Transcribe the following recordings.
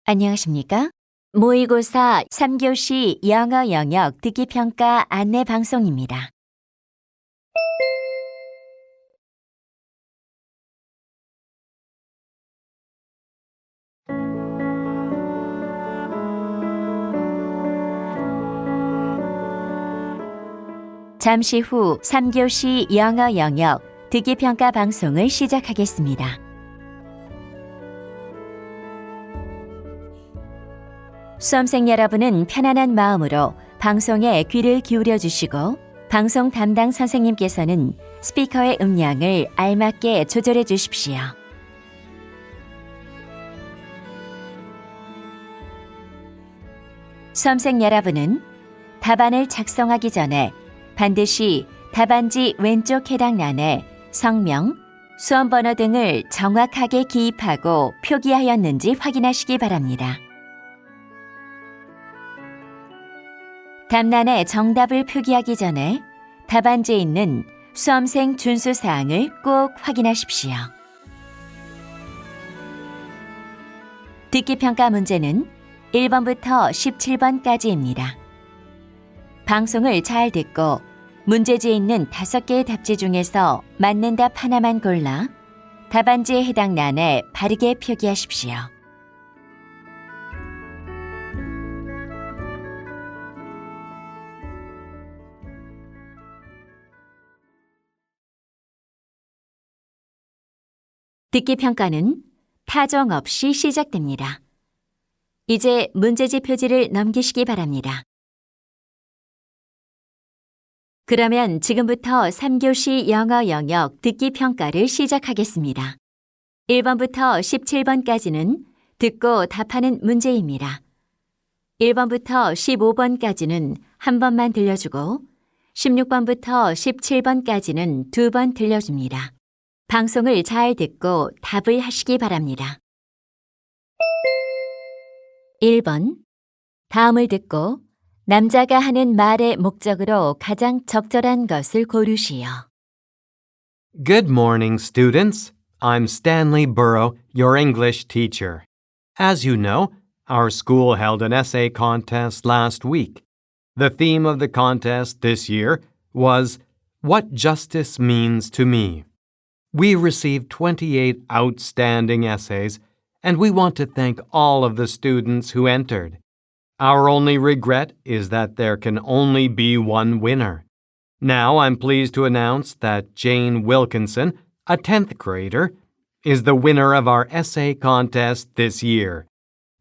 안녕하십니까? 모의고사 3교시 영어 영역 듣기 평가 안내 방송입니다. 잠시 후 3교시 영어 영역 듣기 평가 방송을 시작하겠습니다. 수험생 여러분은 편안한 마음으로 방송에 귀를 기울여 주시고 방송 담당 선생님께서는 스피커의 음량을 알맞게 조절해 주십시오. 수험생 여러분은 답안을 작성하기 전에 반드시 답안지 왼쪽 해당란에 성명, 수험번호 등을 정확하게 기입하고 표기하였는지 확인하시기 바랍니다. 답란에 정답을 표기하기 전에 답안지에 있는 수험생 준수사항을 꼭 확인하십시오. 듣기평가 문제는 1번부터 17번까지입니다. 방송을 잘 듣고 문제지에 있는 5개의 답지 중에서 맞는 답 하나만 골라 답안지에 해당 란에 바르게 표기하십시오. 듣기평가는 타정 없이 시작됩니다. 이제 문제지 표지를 넘기시기 바랍니다. 그러면 지금부터 3교시 영어 영역 듣기평가를 시작하겠습니다. 1번부터 17번까지는 듣고 답하는 문제입니다. 1번부터 15번까지는 한 번만 들려주고 16번부터 17번까지는 2번 들려줍니다. 방송을 잘 듣고 답을 하시기 바랍니다. 1번. 다음을 듣고 남자가 하는 말의 목적으로 가장 적절한 것을 고르시오. Good morning, students. I'm Stanley Burrow, your English teacher. As you know, our school held an essay contest last week. The theme of the contest this year was What Justice Means to Me. We received 28 outstanding essays, and we want to thank all of the students who entered. Our only regret is that there can only be one winner. Now I'm pleased to announce that Jane Wilkinson, a 10th grader, is the winner of our essay contest this year.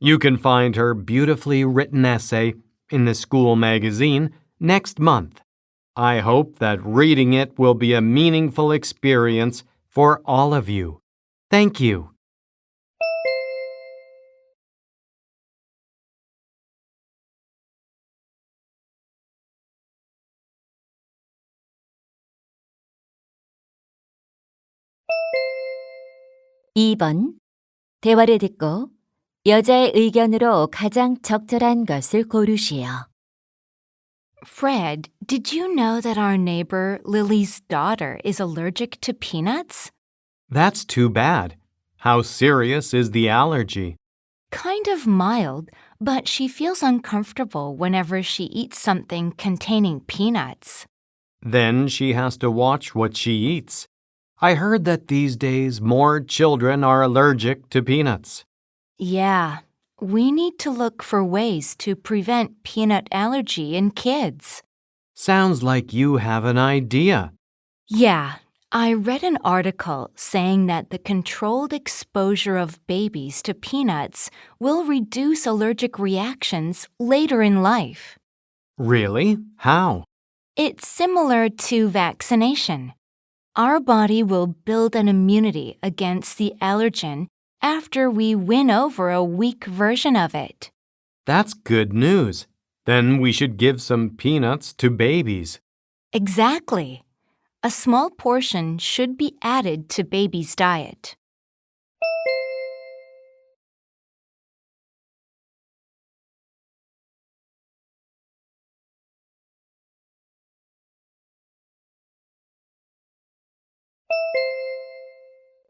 You can find her beautifully written essay in the school magazine next month. I hope that reading it will be a meaningful experience for all of you. Thank you. (2번) 대화를 듣고 여자의 의견으로 가장 적절한 것을 고르시오. Fred, did you know that our neighbor Lily's daughter is allergic to peanuts? That's too bad. How serious is the allergy? Kind of mild, but she feels uncomfortable whenever she eats something containing peanuts. Then she has to watch what she eats. I heard that these days more children are allergic to peanuts. Yeah, we need to look for ways to prevent peanut allergy in kids. Sounds like you have an idea. Yeah, I read an article saying that the controlled exposure of babies to peanuts will reduce allergic reactions later in life. Really? How? It's similar to vaccination. Our body will build an immunity against the allergen after we win over a weak version of it. That's good news. Then we should give some peanuts to babies. Exactly. A small portion should be added to baby's diet.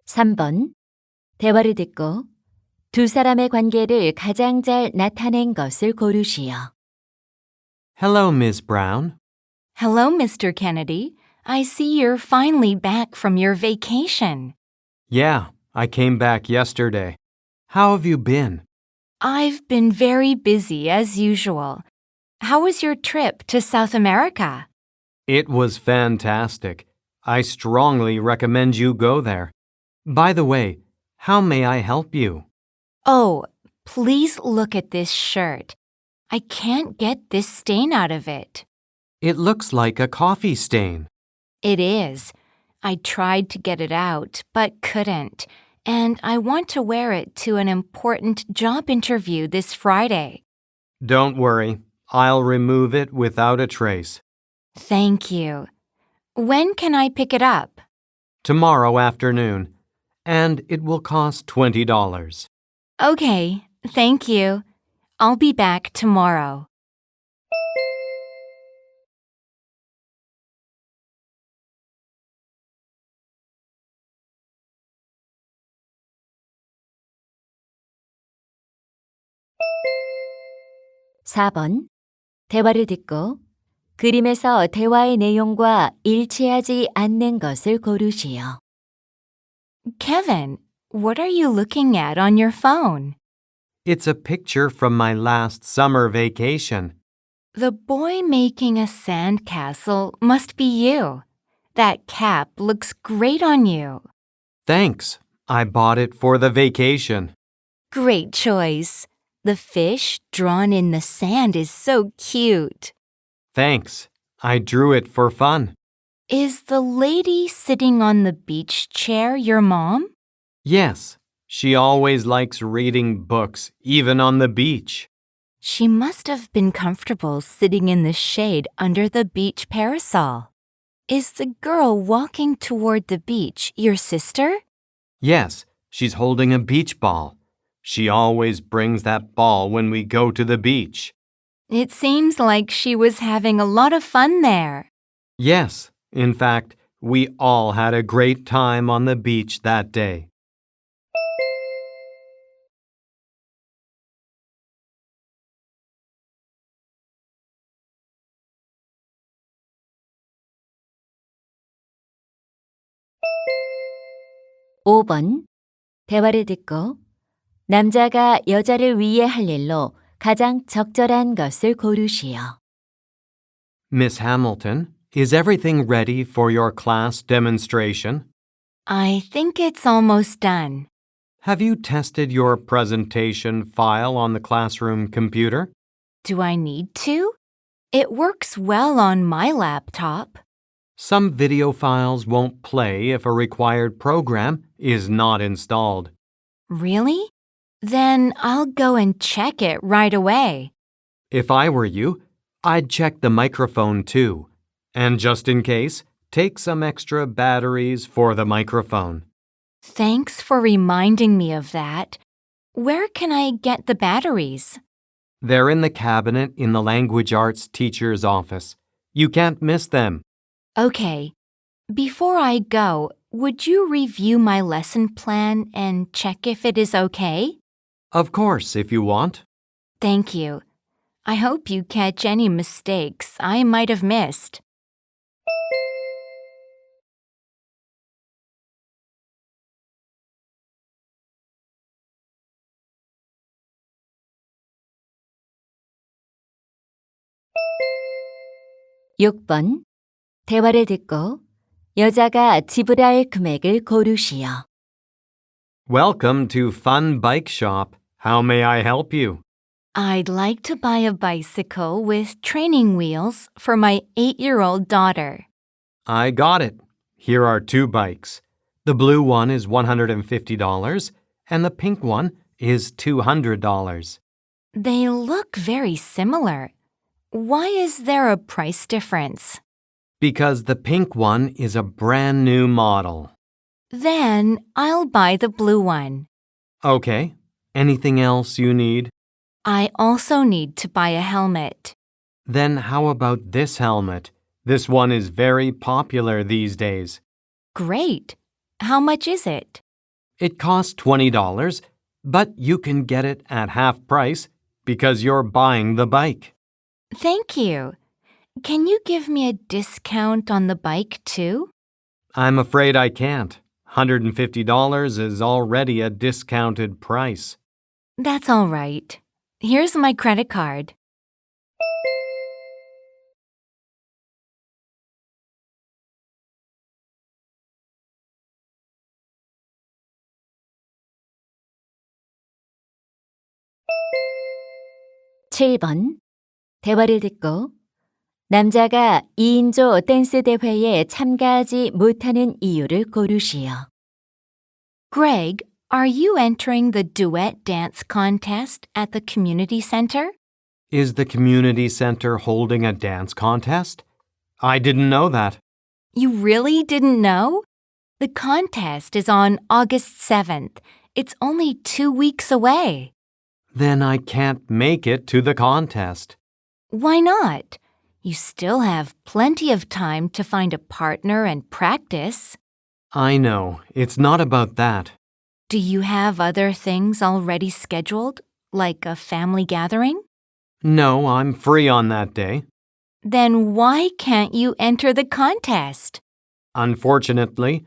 (3번) 대화를 듣고 두 사람의 관계를 가장 잘 나타낸 것을 고르시오. Hello, Miss Brown. Hello, Mr. Kennedy. I see you're finally back from your vacation. Yeah, I came back yesterday. How have you been? I've been very busy as usual. How was your trip to South America? It was fantastic. I strongly recommend you go there. By the way, how may I help you? Oh, please look at this shirt. I can't get this stain out of it. It looks like a coffee stain. It is. I tried to get it out, but couldn't, and I want to wear it to an important job interview this Friday. Don't worry, I'll remove it without a trace. Thank you. When can I pick it up? Tomorrow afternoon, and it will cost $20. Okay, thank you. I'll be back tomorrow. (4번) 대화를 듣고 그림에서 대화의 내용과 일치하지 않는 것을 고르시오. Kevin, what are you looking at on your phone? It's a picture from my last summer vacation. The boy making a sandcastle must be you. That cap looks great on you. Thanks. I bought it for the vacation. Great choice. The fish drawn in the sand is so cute. Thanks. I drew it for fun. Is the lady sitting on the beach chair your mom? Yes, she always likes reading books, even on the beach. She must have been comfortable sitting in the shade under the beach parasol. Is the girl walking toward the beach your sister? Yes, she's holding a beach ball. She always brings that ball when we go to the beach. It seems like she was having a lot of fun there. Yes, in fact, we all had a great time on the beach that day. (5번) 대화를 듣고 남자가 여자를 위해 할 일로 가장 적절한 것을 고르시오. Miss Hamilton, is everything ready for your class demonstration? I think it's almost done. Have you tested your presentation file on the classroom computer? Do I need to? It works well on my laptop. Some video files won't play if a required program is not installed. Really? Then I'll go and check it right away. If I were you, I'd check the microphone too. And just in case, take some extra batteries for the microphone. Thanks for reminding me of that. Where can I get the batteries? They're in the cabinet in the language arts teacher's office. You can't miss them. Okay. Before I go, would you review my lesson plan and check if it is okay? Of course, if you want. Thank you. I hope you catch any mistakes I might have missed. (6번) 대화를 듣고 여자가 지불할 금액을 고르시오. Welcome to Fun Bike Shop. How may I help you? I'd like to buy a bicycle with training wheels for my 8-year-old daughter. I got it. Here are 2 bikes. The blue one is $150 and the pink one is $200. They look very similar. Why is there a price difference? Because the pink one is a brand new model. Then I'll buy the blue one. Okay. Anything else you need? I also need to buy a helmet. Then how about this helmet? This one is very popular these days. Great. How much is it? It costs $20, but you can get it at half price because you're buying the bike. Thank you. Can you give me a discount on the bike too? I'm afraid I can't. $150 is already a discounted price. That's all right. Here's my credit card. (7번) 대화를 듣고 남자가 2인조 댄스 대회에 참가하지 못하는 이유를 고르시오. Greg, are you entering the duet dance contest at the community center? Is the community center holding a dance contest? I didn't know that. You really didn't know? The contest is on August 7th. It's only 2 weeks away. Then I can't make it to the contest. Why not? You still have plenty of time to find a partner and practice. I know, it's not about that. Do you have other things already scheduled, like a family gathering? No, I'm free on that day. Then why can't you enter the contest? Unfortunately,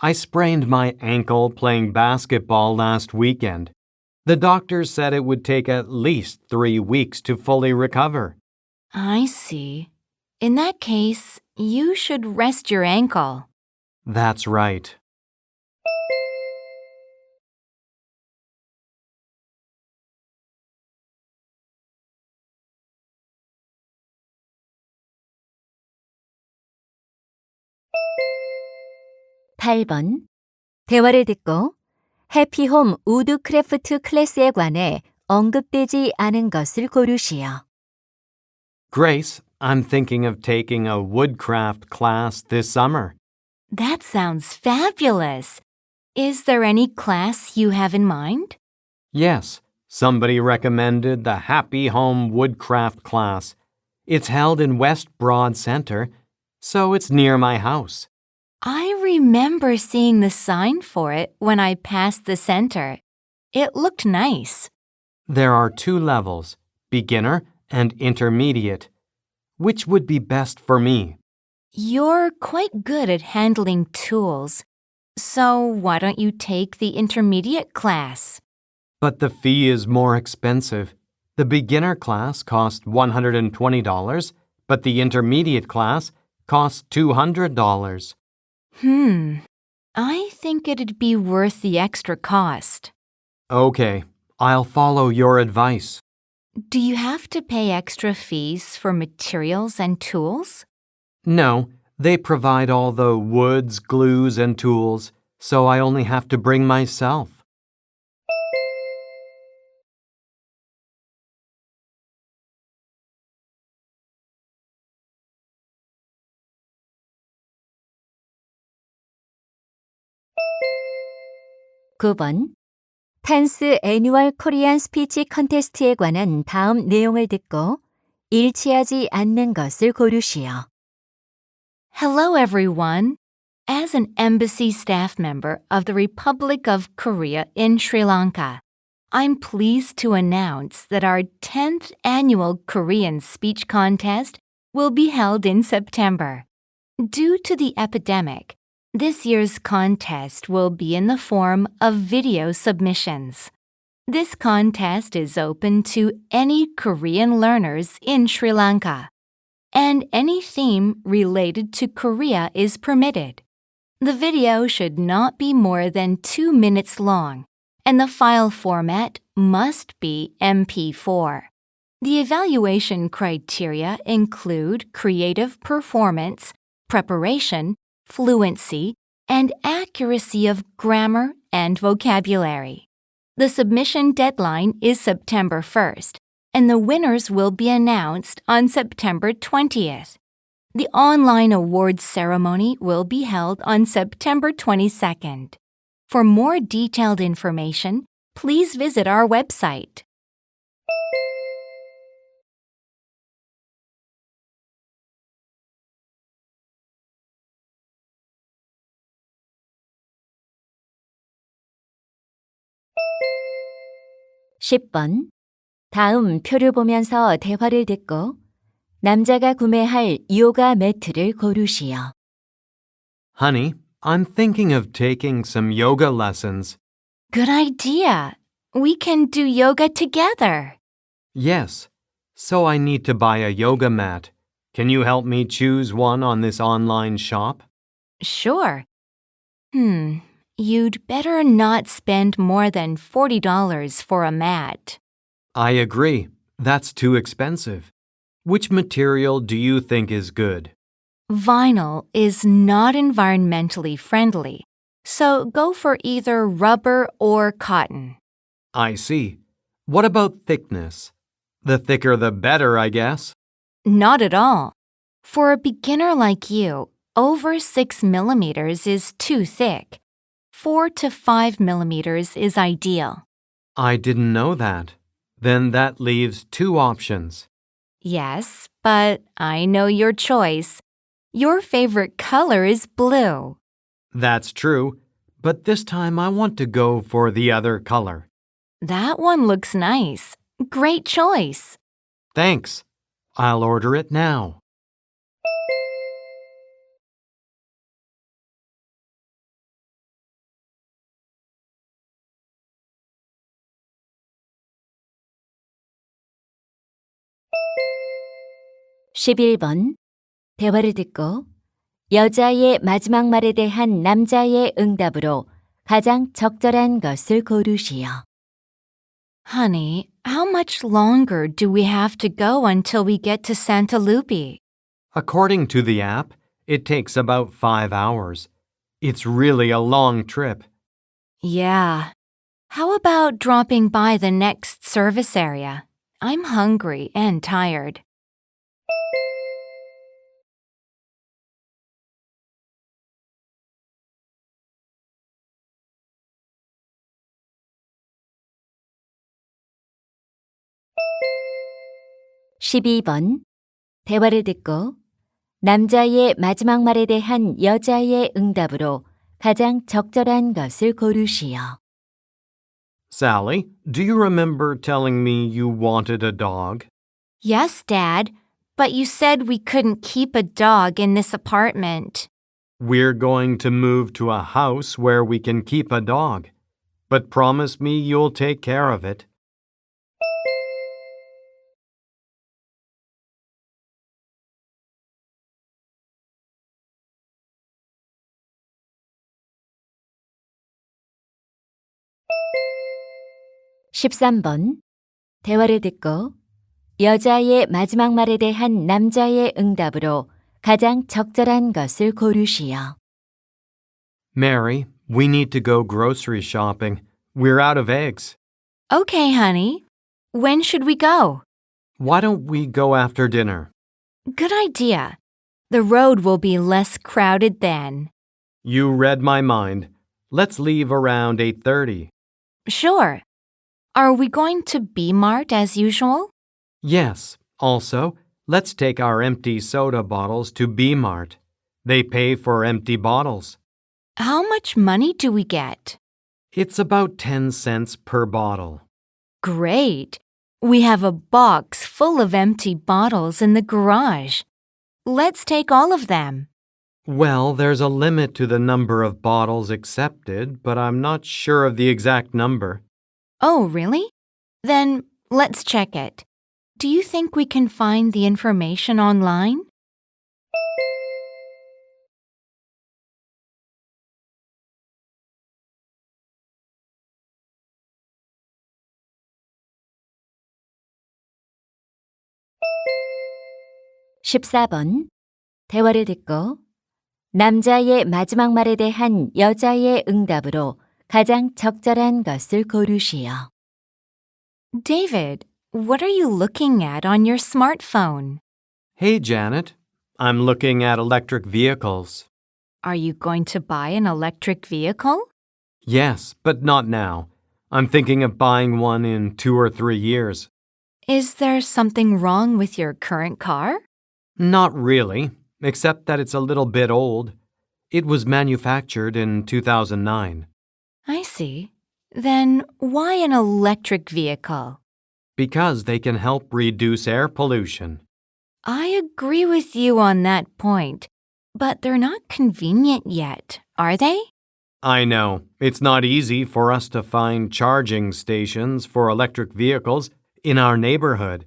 I sprained my ankle playing basketball last weekend. The doctor said it would take at least 3 weeks to fully recover. I see. In that case, you should rest your ankle. That's right. (8번) 대화를 듣고 해피홈 우드크래프트 클래스에 관해 언급되지 않은 것을 고르시오. Grace, I'm thinking of taking a woodcraft class this summer. That sounds fabulous. Is there any class you have in mind? Yes, somebody recommended the Happy Home Woodcraft class. It's held in West Broad Center, so it's near my house. I remember seeing the sign for it when I passed the center. It looked nice. There are 2 levels, beginner and intermediate. Which would be best for me? You're quite good at handling tools. So why don't you take the intermediate class? But the fee is more expensive. The beginner class costs $120, but the intermediate class costs $200. I think it'd be worth the extra cost. Okay, I'll follow your advice. Do you have to pay extra fees for materials and tools? No, they provide all the woods, glues, and tools, so I only have to bring myself. (9번) 탄스 애니얼 코리안 스피치 컨테스트에 관한 다음 내용을 듣고 일치하지 않는 것을 고르시오. Hello, everyone. As an embassy staff member of the Republic of Korea in Sri Lanka, I'm pleased to announce that our 10th annual Korean speech contest will be held in September. Due to the epidemic, this year's contest will be in the form of video submissions. This contest is open to any Korean learners in Sri Lanka, and any theme related to Korea is permitted. The video should not be more than 2 minutes long, and the file format must be MP4. The evaluation criteria include creative performance, preparation, fluency, and accuracy of grammar and vocabulary. The submission deadline is September 1st, and the winners will be announced on September 20th. The online awards ceremony will be held on September 22nd. For more detailed information, please visit our website. 10번. 다음 표를 보면서 대화를 듣고 남자가 구매할 요가 매트를 고르시오. Honey, I'm thinking of taking some yoga lessons. Good idea. We can do yoga together. Yes. So I need to buy a yoga mat. Can you help me choose one on this online shop? Sure. You'd better not spend more than $40 for a mat. I agree. That's too expensive. Which material do you think is good? Vinyl is not environmentally friendly, so go for either rubber or cotton. I see. What about thickness? The thicker the better, I guess. Not at all. For a beginner like you, over 6 millimeters is too thick. 4 to 5 millimeters is ideal. I didn't know that. Then that leaves two options. Yes, but I know your choice. Your favorite color is blue. That's true, but this time I want to go for the other color. That one looks nice. Great choice. Thanks. I'll order it now. (11번) 대화를 듣고 여자의 마지막 말에 대한 남자의 응답으로 가장 적절한 것을 고르시오. Honey, how much longer do we have to go until we get to Santa Lupe? According to the app, it takes about 5 hours. It's really a long trip. Yeah. How about dropping by the next service area? I'm hungry and tired. (12번) 대화를 듣고 남자의 마지막 말에 대한 여자의 응답으로 가장 적절한 것을 고르시오. Sally, do you remember telling me you wanted a dog? Yes, Dad, but you said we couldn't keep a dog in this apartment. We're going to move to a house where we can keep a dog. But promise me you'll take care of it. (13번) 대화를 듣고 여자의 마지막 말에 대한 남자의 응답으로 가장 적절한 것을 고르시오. Mary, we need to go grocery shopping. We're out of eggs. Okay, honey. When should we go? Why don't we go after dinner? Good idea. The road will be less crowded then. You read my mind. Let's leave around 8:30. Sure. Are we going to B-Mart as usual? Yes. Also, let's take our empty soda bottles to B-Mart. They pay for empty bottles. How much money do we get? It's about 10 cents per bottle. Great. We have a box full of empty bottles in the garage. Let's take all of them. Well, there's a limit to the number of bottles accepted, but I'm not sure of the exact number. Oh, really? Then let's check it. Do you think we can find the information online? (14번) 대화를 듣고 남자의 마지막 말에 대한 여자의 응답으로 가장 적절한 것을 고르시오. David, what are you looking at on your smartphone? Hey, Janet. I'm looking at electric vehicles. Are you going to buy an electric vehicle? Yes, but not now. I'm thinking of buying one in 2 or 3 years. Is there something wrong with your current car? Not really, except that it's a little bit old. It was manufactured in 2009. I see. Then why an electric vehicle? Because they can help reduce air pollution. I agree with you on that point, but they're not convenient yet, are they? I know, it's not easy for us to find charging stations for electric vehicles in our neighborhood.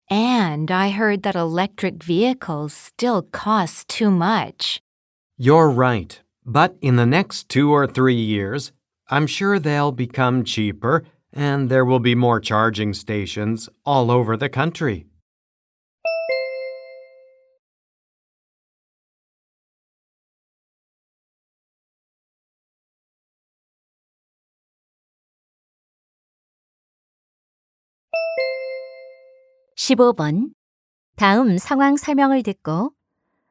And I heard that electric vehicles still cost too much. You're right, but in the next 2 or 3 years, I'm sure they'll become cheaper and there will be more charging stations all over the country. (15번) 다음 상황 설명을 듣고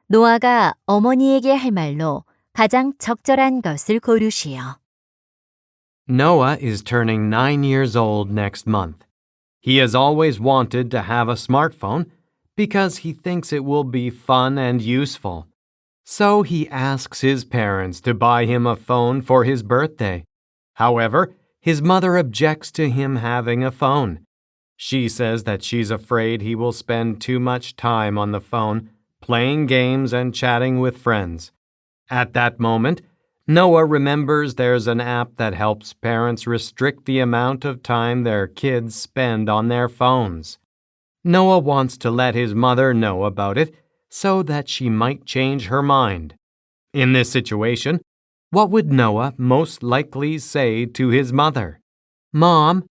노아가 어머니에게 할 말로 가장 적절한 것을 고르시오. Noah is turning 9 years old next month. He has always wanted to have a smartphone because he thinks it will be fun and useful. So he asks his parents to buy him a phone for his birthday. However, his mother objects to him having a phone. She says that she's afraid he will spend too much time on the phone, playing games and chatting with friends. At that moment, Noah remembers there's an app that helps parents restrict the amount of time their kids spend on their phones. Noah wants to let his mother know about it so that she might change her mind. In this situation, what would Noah most likely say to his mother? Mom,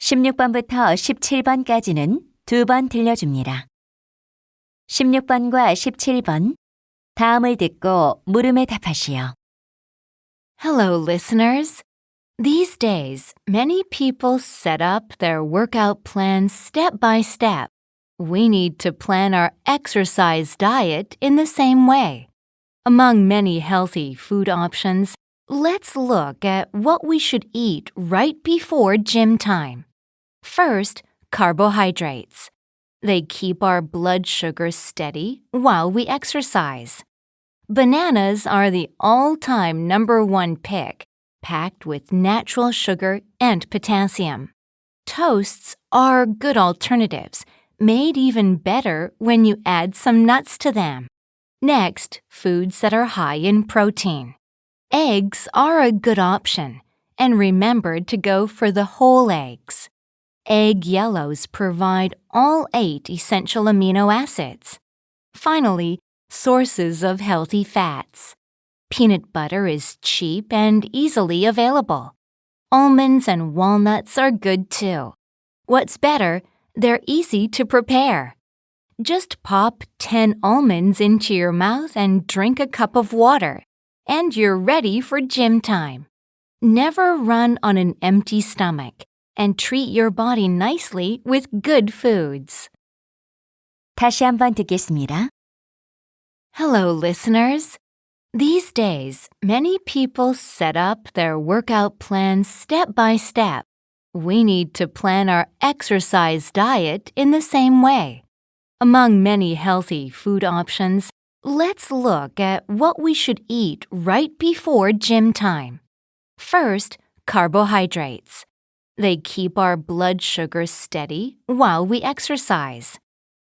(16번부터 17번까지는 2번 들려줍니다. 16번과 17번 다음을 듣고 물음에 답하시오. Hello, listeners. These days, many people set up their workout plans step by step. We need to plan our exercise diet in the same way. Among many healthy food options, let's look at what we should eat right before gym time. First, carbohydrates. They keep our blood sugar steady while we exercise. Bananas are the all-time #1 pick, packed with natural sugar and potassium. Toasts are good alternatives, made even better when you add some nuts to them. Next, foods that are high in protein. Eggs are a good option, and remember to go for the whole eggs. Egg yellows provide all 8 essential amino acids. Finally, sources of healthy fats. Peanut butter is cheap and easily available. Almonds and walnuts are good too. What's better, they're easy to prepare. Just pop 10 almonds into your mouth and drink a cup of water, and you're ready for gym time. Never run on an empty stomach, and treat your body nicely with good foods. 다시 한번 듣겠습니다. Hello, listeners. These days, many people set up their workout plans step by step. We need to plan our exercise diet in the same way. Among many healthy food options, let's look at what we should eat right before gym time. First, carbohydrates. They keep our blood sugar steady while we exercise.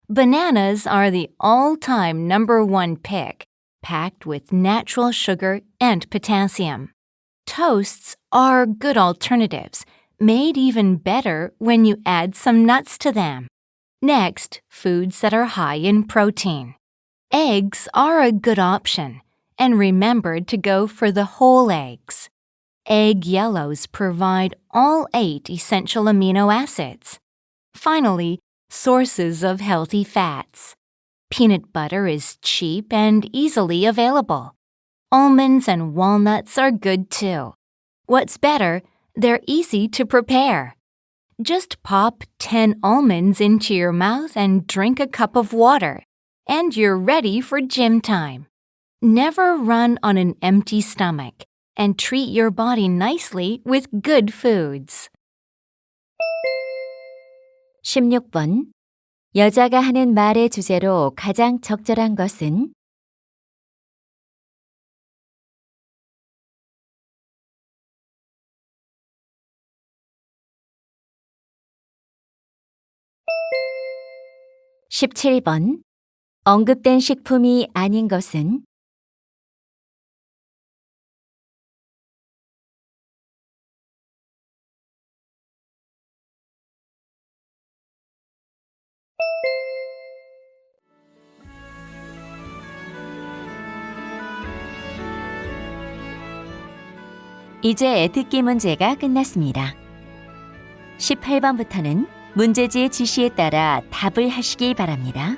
Bananas are the all-time #1 pick, packed with natural sugar and potassium. Toasts are good alternatives, made even better when you add some nuts to them. Next, foods that are high in protein. Eggs are a good option, and remember to go for the whole eggs. Egg yellows provide all 8 essential amino acids. Finally, sources of healthy fats. Peanut butter is cheap and easily available. Almonds and walnuts are good too. What's better, they're easy to prepare. Just pop 10 almonds into your mouth and drink a cup of water, and you're ready for gym time. Never run on an empty stomach, and treat your body nicely with good foods. 16번. 여자가 하는 말의 주제로 가장 적절한 것은? (17번) 언급된 식품이 아닌 것은? 이제 듣기 문제가 끝났습니다. 18번부터는 문제지의 지시에 따라 답을 하시기 바랍니다.